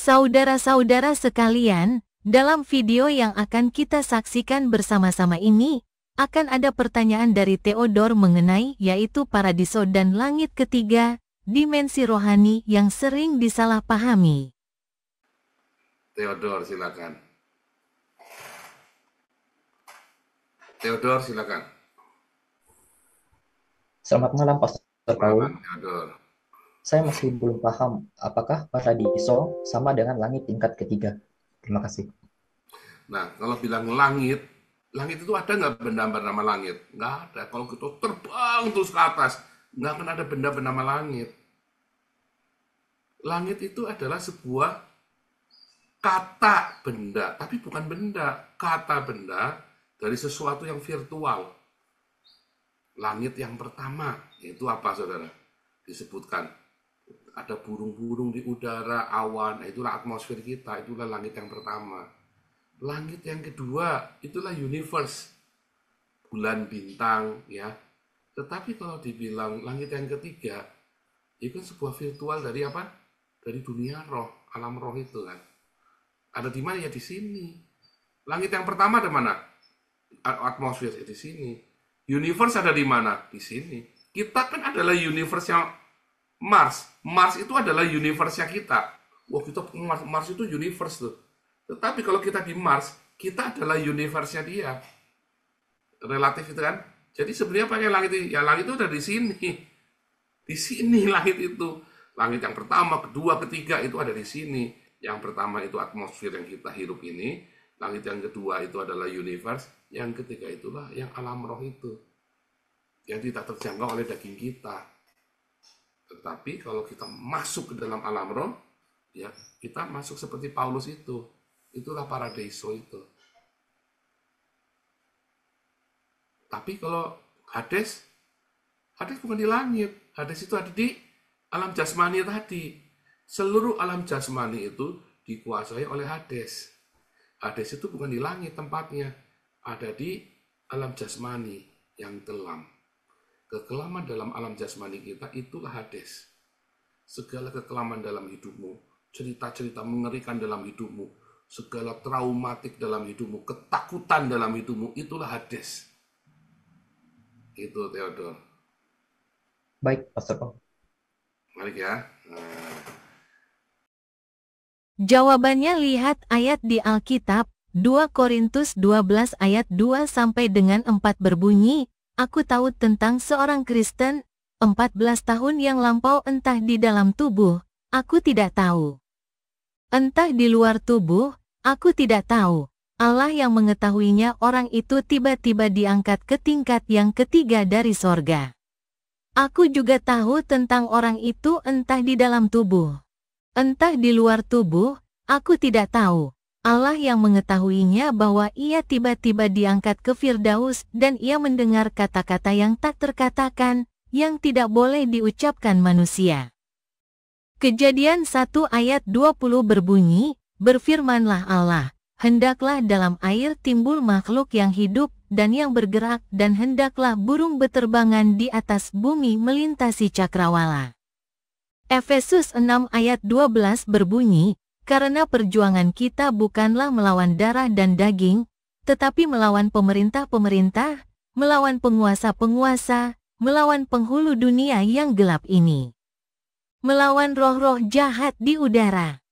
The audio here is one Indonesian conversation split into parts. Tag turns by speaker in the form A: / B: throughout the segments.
A: Saudara-saudara sekalian, dalam video yang akan kita saksikan bersama-sama ini, akan ada pertanyaan dari Theodor mengenai yaitu paradiso dan langit ketiga, dimensi rohani yang sering disalahpahami.
B: Theodor, silakan. Theodor, silakan.
C: Selamat malam, Pastor Paul.
B: Theodor.
C: Saya masih belum paham apakah paradiso sama dengan langit tingkat ketiga. Terima kasih.
B: Nah, kalau bilang langit itu ada nggak benda bernama langit? Nggak ada. Kalau kita terbang terus ke atas, nggak akan ada benda bernama langit. Langit itu adalah sebuah kata benda, tapi bukan benda. Kata benda dari sesuatu yang virtual. Langit yang pertama, itu apa saudara? Disebutkan. Ada burung-burung di udara, awan, itulah atmosfer kita, itulah langit yang pertama. Langit yang kedua, itulah universe, bulan, bintang, ya. Tetapi kalau dibilang langit yang ketiga, itu sebuah virtual dari apa? Dari dunia roh, alam roh itu kan. Ada di mana ya? Di sini. Langit yang pertama ada mana? Atmosfer di sini. Universe ada di mana? Di sini. Kita kan adalah universe yang Mars. Mars itu adalah universe-nya kita. Wah, kita Mars itu universe tuh. Tetapi kalau kita di Mars, kita adalah universe-nya dia. Relatif itu kan. Jadi sebenarnya pakai langit itu, ya langit itu ada di sini. Di sini langit itu. Langit yang pertama, kedua, ketiga itu ada di sini. Yang pertama itu atmosfer yang kita hirup ini. Langit yang kedua itu adalah universe. Yang ketiga itulah yang alam roh itu. Yang tidak terjangkau oleh daging kita. Tetapi kalau kita masuk ke dalam alam roh, ya kita masuk seperti Paulus itu. Itulah paradiso itu. Tapi kalau Hades bukan di langit. Hades itu ada di alam jasmani tadi. Seluruh alam jasmani itu dikuasai oleh Hades. Hades itu bukan di langit tempatnya. Ada di alam jasmani yang kelam. Kekelaman dalam alam jasmani kita itulah Hades. Segala kekelaman dalam hidupmu, cerita-cerita mengerikan dalam hidupmu, segala traumatik dalam hidupmu, ketakutan dalam hidupmu, itulah Hades. Itu Theodor.
C: Baik, Pastor Paul.
B: Mari ya.
A: Jawabannya lihat ayat di Alkitab, 2 Korintus 12 ayat 2 sampai dengan 4 berbunyi, aku tahu tentang seorang Kristen, 14 tahun yang lampau entah di dalam tubuh, aku tidak tahu. Entah di luar tubuh, aku tidak tahu. Allah yang mengetahuinya orang itu tiba-tiba diangkat ke tingkat yang ketiga dari sorga. Aku juga tahu tentang orang itu entah di dalam tubuh. Entah di luar tubuh, aku tidak tahu. Allah yang mengetahuinya bahwa ia tiba-tiba diangkat ke Firdaus dan ia mendengar kata-kata yang tak terkatakan, yang tidak boleh diucapkan manusia. Kejadian 1 ayat 20 berbunyi, berfirmanlah Allah, hendaklah dalam air timbul makhluk yang hidup dan yang bergerak dan hendaklah burung beterbangan di atas bumi melintasi cakrawala. Efesus 6 ayat 12 berbunyi, karena perjuangan kita bukanlah melawan darah dan daging, tetapi melawan pemerintah-pemerintah, melawan penguasa-penguasa, melawan penghulu dunia yang gelap ini. Melawan roh-roh jahat di udara.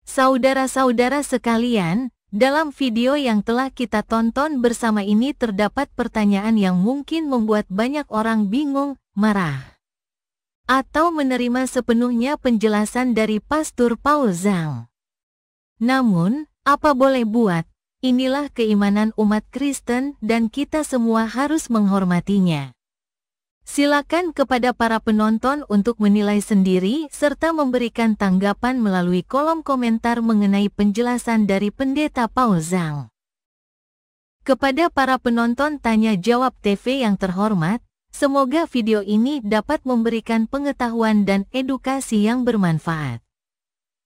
A: Saudara-saudara sekalian, dalam video yang telah kita tonton bersama ini terdapat pertanyaan yang mungkin membuat banyak orang bingung, marah, atau menerima sepenuhnya penjelasan dari Pastor Paul Zhang. Namun, apa boleh buat, inilah keimanan umat Kristen dan kita semua harus menghormatinya. Silakan kepada para penonton untuk menilai sendiri serta memberikan tanggapan melalui kolom komentar mengenai penjelasan dari Pendeta Paul Zhang. Kepada para penonton Tanya Jawab TV yang terhormat, semoga video ini dapat memberikan pengetahuan dan edukasi yang bermanfaat.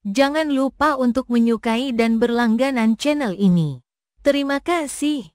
A: Jangan lupa untuk menyukai dan berlangganan channel ini. Terima kasih.